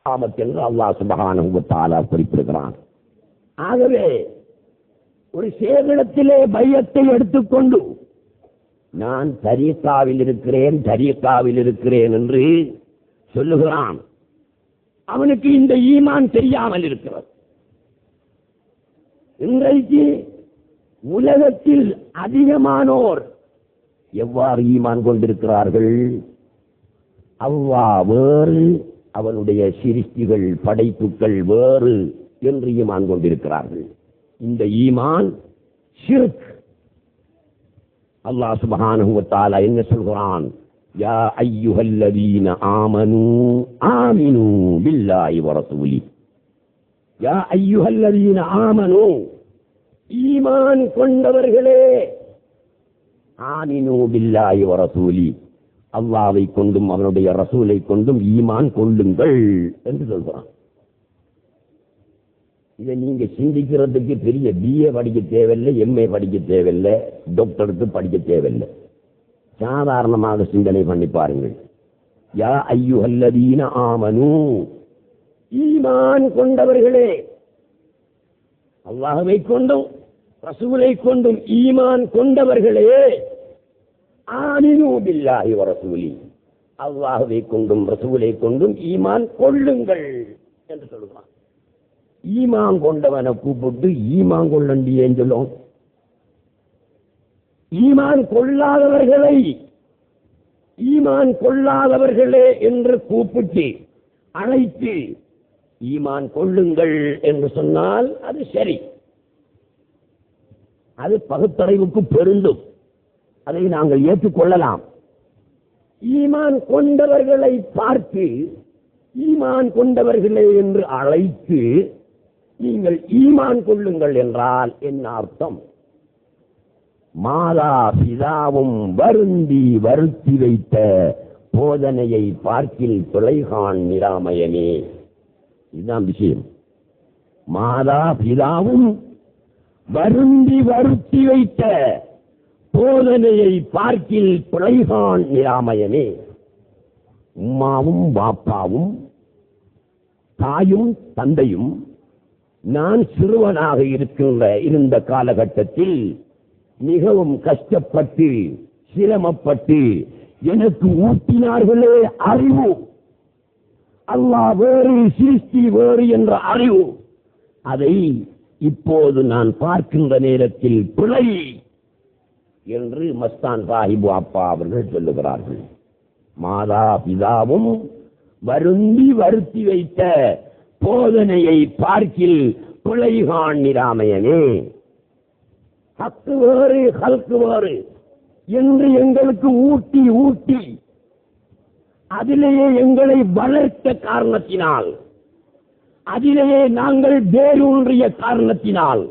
என்று அல்லாஹ் சுப்ஹானஹு வ தஆலா குறிப்பிடுகிறான். ஆகவே ஒரு சேகரத்திலே பையத்தை எடுத்துக்கொண்டு நான் தரீக்காவில் இருக்கிறேன் என்று சொல்லுகிறான். அவனுக்கு இந்த ஈமான் தெரியாமல் இருக்கிறது. இன்றைக்கு உலகத்தில் அதிகமானோர் எவ்வாறு ஈமான் கொண்டிருக்கிறார்கள்? அல்லாஹ் வேறு, அவனுடைய சிருஷ்டிகள் படைப்புகள் வேறு என்று ஈமான் கொண்டிருக்கிறார்கள். இந்த ஈமான் ஷிர்க். அல்லாஹ் சுப்ஹானஹு வ தஆலா என்ன சொல்கிறான்? யா அய்யுஹல்லதீன ஆமனூ ஆமினூ பில்லாஹி வ ரசூலி. யா அய்யுஹல்லதீன ஆமனூ, ஈமான் கொண்டவர்களே, ஆமினூ பில்லாஹி வ ரசூலி, அல்லாஹ்வை கொண்டும் அவனுடைய ரசூலை கொண்டும் ஈமான் கொள்ளுங்கள் என்று சொல்கிறான். இதை நீங்க சிந்திக்கிறதுக்கு பெரிய பிஏ படிக்க தேவையில்லை, எம்ஏ படிக்க தேவையில்லை, டாக்டருக்கு படிக்க தேவையில்லை. சாதாரணமாக சிந்தனை பண்ணி பாருங்கள். யா அய்யுஹல்லதீன ஆமனூ, ஈமான் கொண்டவர்களே, அல்லாஹ்வை கொண்டும் ரசூலை கொண்டும் ஈமான் கொண்டவர்களே, ஆமினூ பில்லாஹி வ ரசூலி, அல்லாஹ்வை கொண்டும் ரசூலை கொண்டும் ஈமான் கொள்ளுங்கள் என்று சொல்கிறான். ஈமான் கொண்டவனை கூப்பிட்டு ஈமான் கொள்ளண்டி ஏன் சொல்லும்? ஈமான் கொள்ளாதவர்களே என்று கூப்பிட்டு அழைத்து ஈமான் கொள்ளுங்கள் என்று சொன்னால் அது சரி, அது பகுத்தறிவுக்கு பெருந்தும், அதை நாங்கள் ஏற்றுக்கொள்ளலாம். ஈமான் கொண்டவர்களை பார்த்து ஈமான் கொண்டவர்களே என்று அழைத்து நீங்கள் ஈமான் கொள்ளுங்கள் என்றால் என்ன அர்த்தம்? மாதா பிதாவும் வருத்தி வைத்த போதனையை பார்க்கில் பிழைகான் நிராமயமே. இதுதான் விஷயம். மாதா பிதாவும் வருத்தி வைத்த போதனையை பார்க்கில் பிழைகான் நிராமயமே. உம்மாவும் பாப்பாவும் தாயும் தந்தையும் நான் சிறுவனாக இருந்த காலகட்டத்தில் மிகவும் கஷ்டப்பட்டு சிரமப்பட்டு எனக்கு ஊட்டினார்களே அறிவு, அல்லாஹ் வேறு சிருஷ்டி வேறு என்ற அறிவு, அதை இப்போது நான் பார்க்கின்ற நேரத்தில் பிழை என்று மஸ்தான் சாஹிப் அப்பா அவர்கள் சொல்லுகிறார்கள். மாதா பிதாவும் வருத்தி வைத்த போதனையை பார்க்கில் பிழைகான் நிராமயனே. ஹக்கு வேறு ஹல்கு வேறு என்று எங்களுக்கு ஊட்டி அதிலேயே எங்களை வளர்த்த காரணத்தினால், அதிலேயே நாங்கள் வேரூன்றிய காரணத்தினால்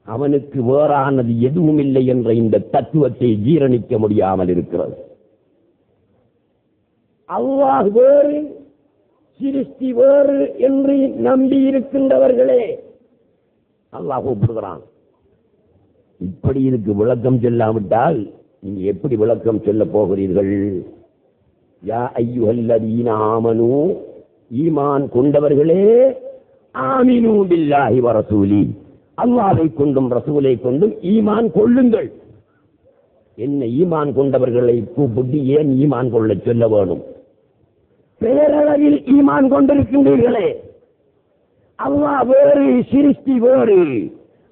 அவனுக்கு வேறானது எதுவும் இல்லை என்ற இந்த தத்துவத்தை ஜீரணிக்க முடியாமல் இருக்கிறது. அல்லாஹ் வேறு சிருஷ்டி வேறு என்று நம்பி இருக்கின்றவர்களே அல்லாஹ் கூப்பிடுகிறான். இப்படி இதுக்கு விளக்கம் சொல்லாவிட்டால் நீங்க எப்படி விளக்கம் சொல்ல போகிறீர்கள்? யா அய்யுஹல்லதீன ஆமனூ, ஈமான் கொண்டவர்களே, ஆமினூ பில்லாஹி வ ரசூலி, அல்லாஹ்வை கொண்டும் ரசூலை கொண்டும் ஈமான் கொள்ளுங்கள். என்ன ஈமான் கொண்டவர்களை கூப்பிட்டு ஏன் ஈமான் கொள்ள சொல்ல வேணும்? பேரளவில் ஈமான் கொண்டிருக்கின்றீர்களே, அல்லாஹ் வேறு சிருஷ்டி வேறு,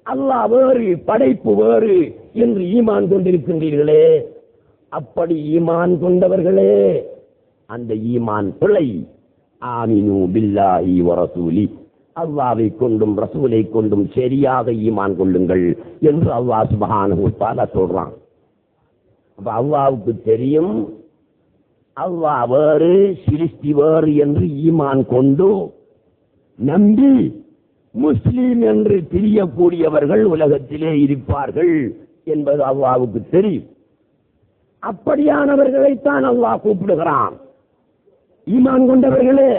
அல்லாஹ் வேறு படைப்பு வேறு என்று ஈமான் கொண்டிருக்கின்றீர்களே, அப்படி ஈமான் கொண்டவர்களே, அந்த ஈமான் பிழை. ஆமினூ பில்லாஹி வ ரசூலி, அல்லாஹ்வை கொண்டும் ரசூலை கொண்டும் சரியாக ஈமான் கொள்ளுங்கள் என்று அல்லாஹ் சுப்ஹானஹு வ தஆலா சொல்றான். அப்ப அல்லாஹ்வுக்கு தெரியும் அல்லாஹ் வேறு சிருஷ்டி வேறு என்று ஈமான் கொண்டு நம்பி முஸ்லீம் என்று தெரியக்கூடியவர்கள் உலகத்திலே இருப்பார்கள் என்பது அல்லாஹ்வுக்கு தெரியும். அப்படியானவர்களைத்தான் அல்லாஹ் கூப்பிடுகிறான். ஈமான் கொண்டவர்களே,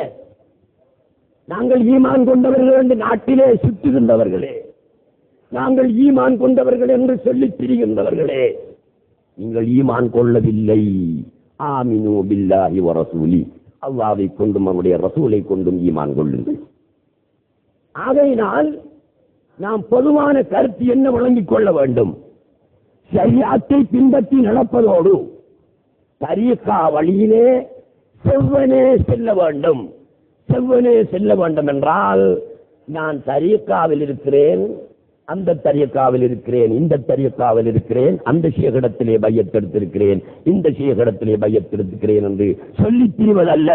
நாங்கள் ஈமான் கொண்டவர்கள் என்று நாட்டிலே சுற்றுகின்றவர்களே, நாங்கள் ஈமான் கொண்டவர்கள் என்று சொல்லித் திரிகின்றவர்களே, நீங்கள் ஈமான் கொள்ளவில்லை. ஆமினூ பில்லாஹி வ ரசூலி, அல்லாஹ்வை கொண்டும் அவருடைய ரசூலை கொண்டும் ஈமான் கொள்ளுங்கள். ஆகையினால் நாம் பொதுவான கருத்து என்ன வழங்கிக் கொள்ள வேண்டும்? ஷரியத்தை பின்பற்றி நடப்பதோடு தரீகா வழியிலே செவ்வனே செல்ல வேண்டும். செவ்வனே செல்ல வேண்டும் என்றால் நான் தரீகாவில் இருக்கிறேன், அந்த தரீகாவில் இருக்கிறேன், இந்த தரீகாவில் இருக்கிறேன், அந்த ஷேகிடத்திலே பையத்தெடுத்திருக்கிறேன், இந்த ஷேகிடத்திலே பையத்தெடுத்திருக்கிறேன் என்று சொல்லித் திரிவதல்ல.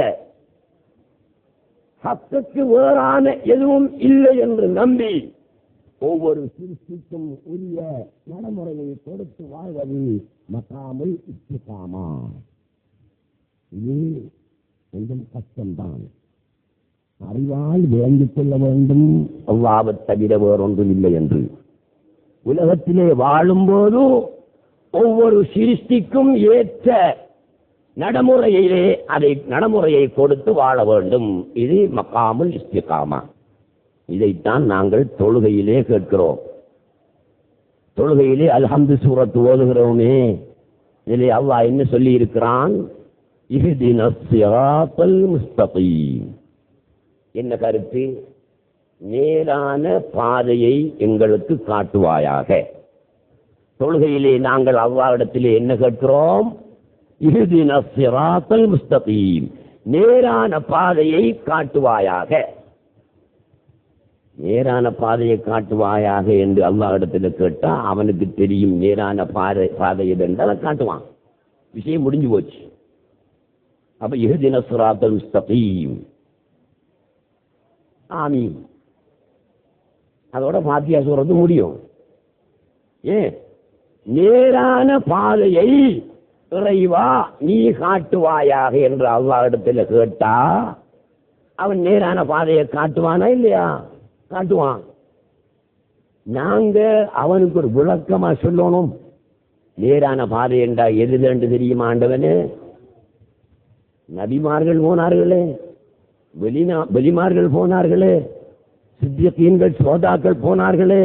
ஹக்குக்கு வேறான எதுவும் இல்லை என்று நம்பி ஒவ்வொரு சிறுக்கும் உரிய நடைமுறையை கொடுத்து வாழ்வது மகாமுல் இஸ்திகாமா. இது கொஞ்சம் கஷ்டம்தான். அறிவால் விளங்கிக் கொள்ள வேண்டும் அல்லாஹ்வை தவிர வேறொன்றும் இல்லை என்று. உலகத்திலே வாழும்போது ஒவ்வொரு சிருஷ்டிக்கும் ஏற்ற நடைமுறையை கொடுத்து வாழ வேண்டும். இது மகாமுல் இஸ்திகாமா. இதைத்தான் நாங்கள் தொழுகையிலே கேட்கிறோம். தொழுகையிலே அல்ஹம்து சூரத் ஓதுகிறோமே, இதிலே அல்லாஹ் என்ன சொல்லி இருக்கிறான்? இஹ்தினஸ் ஸிராத்தல் முஸ்தகீம். என்ன கருத்து? நேரான பாதையை எங்களுக்கு காட்டுவாயாக. தொழுகையிலே நாங்கள் அல்லாஹ்விடத்திலே என்ன கேட்கிறோம்? இஹ்தினஸ் ஸிராத்தல் முஸ்தகீம், நேரான பாதையை காட்டுவாயாக. நேரான பாதையை காட்டுவாயாக என்று அல்லாஹ்விடத்தில் கேட்டா அவனுக்கு தெரியும் நேரான பாதை எது என்றால் காட்டுவான். விஷயம் முடிஞ்சு போச்சு. அப்ப இஹ்தினஸ் ஸிராத்தல் முஸ்தகீம், ஆமீன், அதோட ஃபாத்திஹா சூரத்து முடியும். நேரான பாதையை இறைவா நீ காட்டுவாயாக என்று அல்லாஹ்விடத்தில் கேட்டா அவன் நேரான பாதையை காட்டுவானா இல்லையா? காட்டுவான். நாங்க அவனுக்கு ஒரு விளக்கமா சொல்லணும். நேரான பாதை என்றா எது என்று தெரியுமா ஆண்டவனே? நபிமார்கள் போனார்களே, வெளிமார்கள் போனார்களே, சித்தியீன்கள் சோதாக்கள் போனார்களே,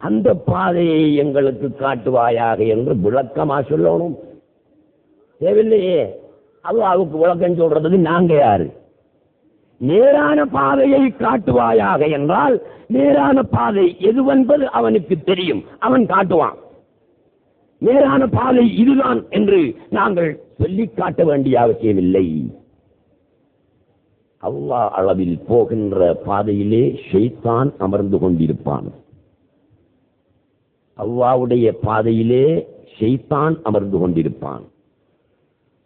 அந்த பாதையை எங்களுக்கு காட்டுவாயாக என்று விளக்கமா சொல்லணும். தேவையில்லையே. அல்லாஹ்வுக்கு விளக்கம் சொல்றதுக்கு நாங்க யாரு? நேரான பாதையை காட்டுவாயாக என்றால் நேரான பாதை எதுவென்பது அவனுக்கு தெரியும், அவன் காட்டுவான். நேரான பாதை இதுதான் என்று நாங்கள் சொல்லி காட்ட வேண்டிய அவசியமில்லை. அல்லாஹ் அளவில் போகின்ற பாதையிலே ஷைத்தான் அமர்ந்து கொண்டிருப்பான். அல்லாஹ்வுடைய பாதையிலே ஷைத்தான் அமர்ந்து கொண்டிருப்பான்.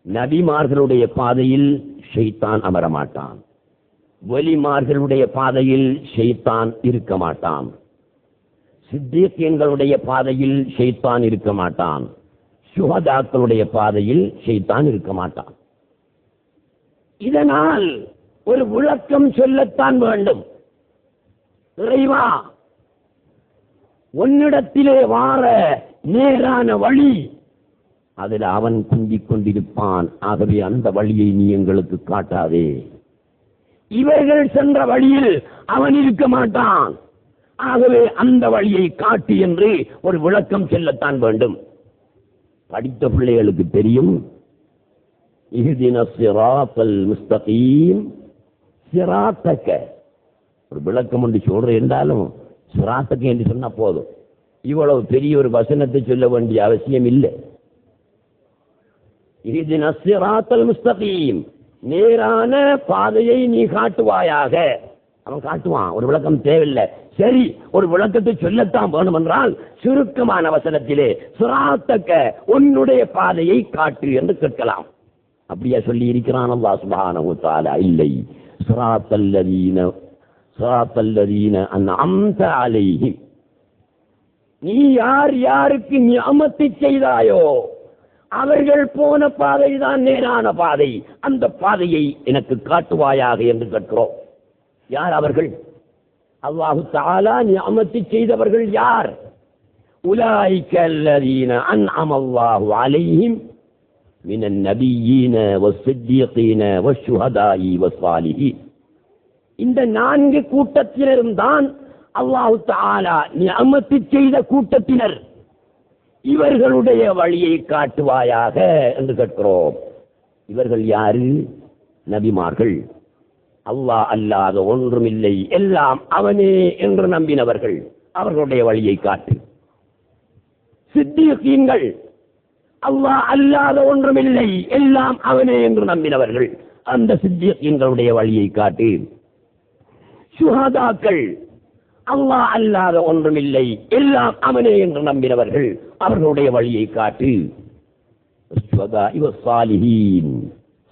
நபிமார்களுடைய பாதையில் ஷைத்தான் அமரமாட்டான். வலிமார்களுடைய பாதையில் ஷைத்தான் இருக்க மாட்டான். சித்தியீன்களுடைய பாதையில் ஷைத்தான் இருக்க மாட்டான். சுஹதாக்களுடைய பாதையில் ஷைத்தான் இருக்க மாட்டான். இதனால் ஒரு விளக்கம் சொல்லத்தான் வேண்டும். இறைவா, உன்னிடத்திலே வார நேரான வழி அதில் அவன் குந்திக் கொண்டிருப்பான். ஆகவே அந்த வழியை நீ எங்களுக்கு காட்டாதே. இவர்கள் சென்ற வழியில் அவன் இருக்க மாட்டான். ஆகவே அந்த வழியை காட்டு என்று ஒரு விளக்கம் சொல்லத்தான் வேண்டும். படித்த பிள்ளைகளுக்கு தெரியும். இஹ்தினஸ் ஸிராத்தல் முஸ்தகீம், சிராத்தக ஒரு விளக்கம் ஒன்று சொல்றேன் என்றாலும் சிராத்தக என்று சொன்னா போதும். இவ்வளவு பெரிய ஒரு வசனத்தை சொல்ல வேண்டிய அவசியம் இல்லை. இஹ்தினஸ் ஸிராத்தல் முஸ்தகீம், நேரான பாதையை நீ காட்டுவாயாக. அவன் காட்டுவான். ஒரு விளக்கம் தேவையில்லை. சரி, ஒரு விளக்கத்தை சொல்லத்தான் வேணும் என்றால் சுருக்கமான வசனத்திலே சிராத்தக உன்னுடைய பாதையை காட்டு என்று கேட்கலாம். அப்படியா சொல்லி இருக்கிறான் அல்லாஹ் சுப்ஹானஹு வ தஆலா? இல்லை. ஸிராத்தல்லதீன அன்அம்த அலைஹிம், நீ யார் யாருக்கு நிஅமத்து செய்தாயோ அவர்கள் போன பாதை தான் நேரான பாதை. அந்த பாதையை எனக்கு காட்டுவாயாக என்று கேட்கிறோம். யார் அவர்கள்? அல்லாஹு தஆலா நிஅமத்து செய்தவர்கள் யார்? உலாயிக அல்லதீன அன்அமல்லாஹு அலைஹிம் மினன் நபிய்யீன வஸ்ஸித்தீகீன வஷ்ஷுஹதாஇ வஸ்ஸாலிஹீன். இந்த 4 கூட்டத்தினரும் தான் அல்லாஹு தஆலா நிஅமத்து செய்த கூட்டத்தினர். இவர்களுடைய வழியை காட்டுவாயாக என்று கேட்கிறோம். இவர்கள் யாரு? நபிமார்கள் அல்லாஹ் அல்லாத ஒன்றுமில்லை எல்லாம் அவனே என்று நம்பினவர்கள், அவர்களுடைய வழியை காட்டு. சித்தீகீன்கள் அல்லாஹ் அல்லாத ஒன்றுமில்லை எல்லாம் அவனே என்று நம்பினவர்கள், அந்த சித்தீகீன்களுடைய வழியை காட்டு. சுஹதாக்கள் அல்லாஹ் அல்லாத ஒன்றுமில்லை எல்லாம் அவனே என்று நம்பினவர்கள், அவர்களுடைய வழியை காட்டு.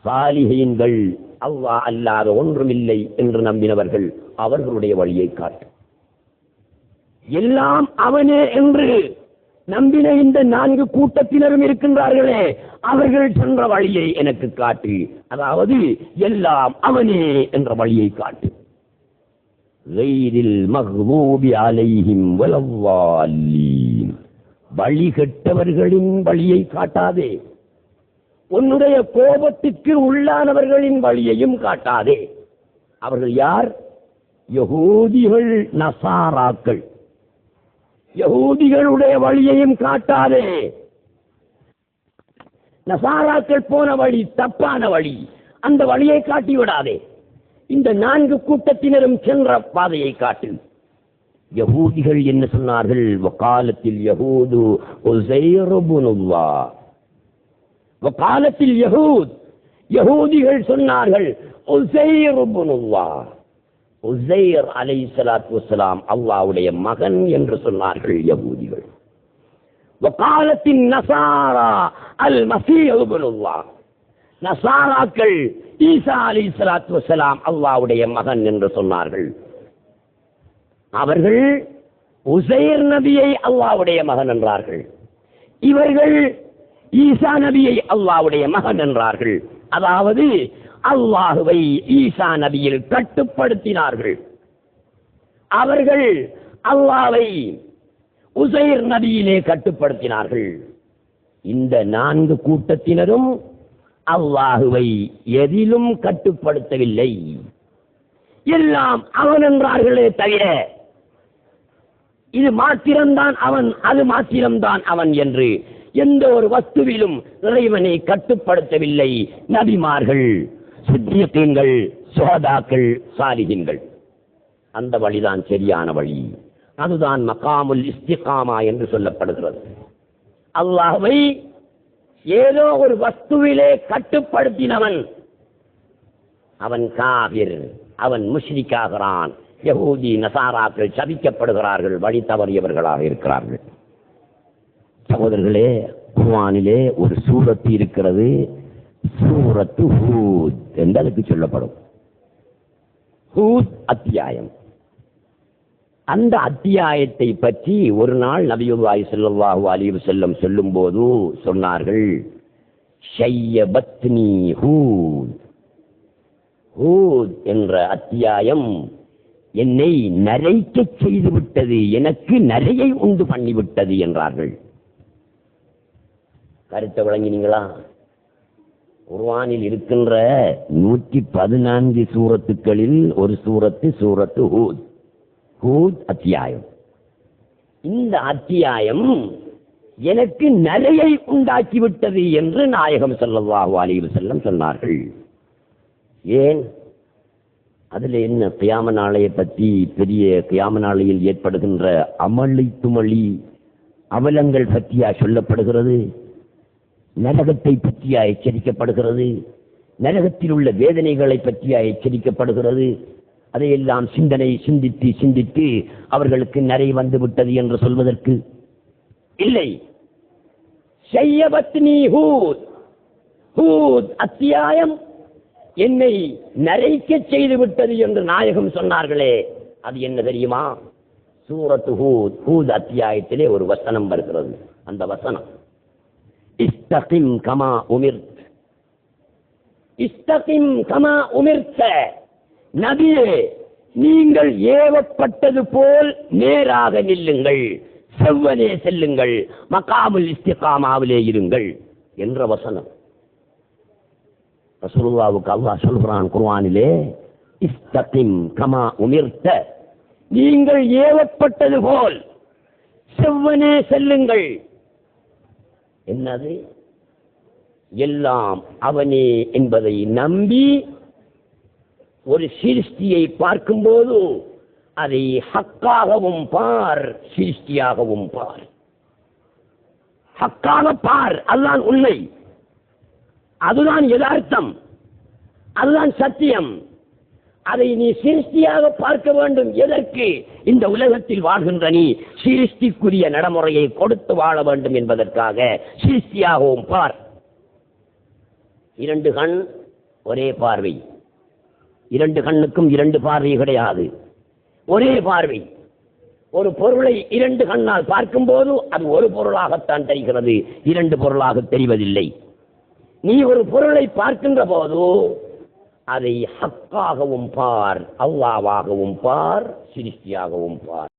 சாலிஹீன்கள் அல்லாஹ் அல்லாத ஒன்றுமில்லை என்று நம்பினவர்கள், அவர்களுடைய வழியை காட்டு. எல்லாம் அவனே என்று நம்பின இந்த 4 கூட்டத்தினரும் இருக்கின்றார்களே, அவர்கள் சென்ற வழியை எனக்கு காட்டு. அதாவது எல்லாம் அவனே என்ற வழியை காட்டு. கைரில் மக்தூபி அலைஹிம் வலல்லாலீன், வழி கெட்டவர்களின் வழியை காட்டாதே, உன்னுடைய கோபத்துக்கு உள்ளானவர்களின் வழியையும் காட்டாதே. அவர்கள் யார்? யஹூதிகள், நசாராக்கள். யஹூதிகளுடைய வழியையும் காட்டாதே. நசாராக்கள் போன வழி தப்பான வழி, அந்த வழியை காட்டிவிடாதே. இந்த 4 கூட்டத்தினரும் சென்ற பாதையை காட்டு. யஹூதிகள் என்ன சொன்னார்கள்? வகாலத்தில் யஹூது உஸைர் இப்னுல்லாஹ், வகாலத்தில் யஹூத், யஹூதிகள் சொன்னார்கள் உஸைர் இப்னுல்லாஹ், உஸைர் அலைஹிஸ்ஸலாத்து வஸ்ஸலாம் அல்லாஹ்வுடைய மகன் என்று சொன்னார்கள் யஹூதிகள். வகாலத்தின் நசாரா அல் மஸீஹ் இப்னுல்லாஹ், நசாராக்கள் ஈசா அலைஹிஸ்ஸலாத்து வஸ்ஸலாம் அல்லாஹ்வுடைய மகன் என்று சொன்னார்கள். அவர்கள் உஸைர் நபியை அல்லாஹ்வுடைய மகன் என்றார்கள், இவர்கள் ஈசா நபியை அல்லாஹ்வுடைய மகன் என்றார்கள். அதாவது அல்லாஹுவை ஈசா நபியில் கட்டுப்படுத்தினார்கள். அவர்கள் அல்லாஹ்வை உஸைர் நபியிலே கட்டுப்படுத்தினார்கள். இந்த 4 கூட்டத்தினரும் அல்லாஹுவை எதிலும் கட்டுப்படுத்தவில்லை, எல்லாம் அவன் என்றார்களே தவிர இது மாத்திரம்தான் அவன், அது மாத்திரம்தான் அவன் என்று எந்த ஒரு வஸ்துவிலும் இறைவனை கட்டுப்படுத்தவில்லை நபிமார்கள், சித்தீகீன்கள், சுஹதாக்கள், சாலிஹீன்கள். அந்த வழிதான் சரியான வழி. அதுதான் மகாமுல் இஸ்திகாமா என்று சொல்லப்படுகிறது. அல்லாஹ்வை ஏதோ ஒரு வஸ்துவிலே கட்டுப்படுத்தினவன் அவன் காபிர், அவன் முஷ்ரிக்காகிறான். யஹூதி நசாராக்கள் சபிக்கப்படுகிறார்கள், வழி தவறியவர்களாக இருக்கிறார்கள். சகோதரர்களே, குர்ஆனிலே ஒரு சூரத்து இருக்கிறது, சூரத்து ஹூத் என்று அதுக்கு சொல்லப்படும். ஹூத் அத்தியாயம். அந்த அத்தியாயத்தை பற்றி ஒரு நாள் நபியுல்லாஹி ஸல்லல்லாஹு அலைஹி வஸல்லம் சொல்லும் போது சொன்னார்கள், ஷய்யபத்னி ஹூத், ஹூத் என்ற அத்தியாயம் என்னை நரைக்க செய்து விட்டது, எனக்கு நரையை உண்டு பண்ணிவிட்டது என்றார்கள். கருத்தை விளங்கினீங்களா? குர்ஆனில் இருக்கின்ற 114 சூரத்துக்களில் ஒரு சூரத்து சூரத்து ஹூத், ஹூத் அத்தியாயம். இந்த அத்தியாயம் எனக்கு நரையை உண்டாக்கிவிட்டது என்று நாயகம் ஸல்லல்லாஹு அலைஹி வஸல்லம் சொன்னார்கள். ஏன்? அதில் என்ன கியாம நாளையை பற்றி, பெரிய கியாம நாளையில் ஏற்படுகின்ற அமளி துமளி அவலங்கள் பற்றியா சொல்லப்படுகிறது? நரகத்தை பற்றியா எச்சரிக்கப்படுகிறது? நரகத்தில் உள்ள வேதனைகளை பற்றியா எச்சரிக்கப்படுகிறது? அதையெல்லாம் சிந்தனை சிந்தித்து சிந்தித்து அவர்களுக்கு நரை வந்து விட்டது என்று சொல்வதற்கு இல்லை. ஷய்யபத்னி ஹூத், ஹூத் அத்தியாயம் என்னை நரைக்க செய்து விட்டது என்று நாயகம் சொன்னார்களே, அது என்ன தெரியுமா? சூரத்து ஹூத், ஹூத் அத்தியாயத்திலே ஒரு வசனம் வருகிறது. அந்த வசனம் இஸ்தகிம் கமா உமிர்த், இஸ்தகிம் கமா உமிர்த்த, நபியே நீங்கள் ஏவப்பட்டது போல் நேராக நில்லுங்கள், செவ்வனே செல்லுங்கள், மகாமுல் இஸ்திகாமாவிலே இருங்கள் என்ற வசனம். ரசூலுல்லாஹ்வுக்கு அல்லாஹ் சொல்கிறான் குர்ஆனிலே, இஸ்தகிம் கமா உமிர்த்த, நீங்கள் ஏவப்பட்டது போல் செவ்வனே செல்லுங்கள். என்னது? எல்லாம் அவனே என்பதை நம்பி ஒரு சிருஷ்டியை பார்க்கும்போது அதை ஹக்காகவும் பார், சிருஷ்டியாகவும் பார். ஹக்காக பார், அதுதான் உண்மை, அதுதான் யதார்த்தம், அதுதான் சத்தியம். அதை நீ சிருஷ்டியாக பார்க்க வேண்டும். எதற்கு? இந்த உலகத்தில் வாழ்கின்ற நீ சிருஷ்டிக்குரிய நடைமுறையை கொடுத்து வாழ வேண்டும் என்பதற்காக சிருஷ்டியாகவும் பார். 2 கண் ஒரே பார்வை, 2 கண்ணுக்கும் 2 பார்வை கிடையாது, ஒரே பார்வை. ஒரு பொருளை 2 கண்ணால் பார்க்கும்போது அது ஒரு பொருளாகத்தான் தெரிகிறது, 2 பொருளாக தெரிவதில்லை. நீ ஒரு பொருளை பார்க்கின்ற போது அதை ஹக்காகவும் பார், அல்லாஹ்வாகவும் பார், சிருஷ்டியாகவும் பார்.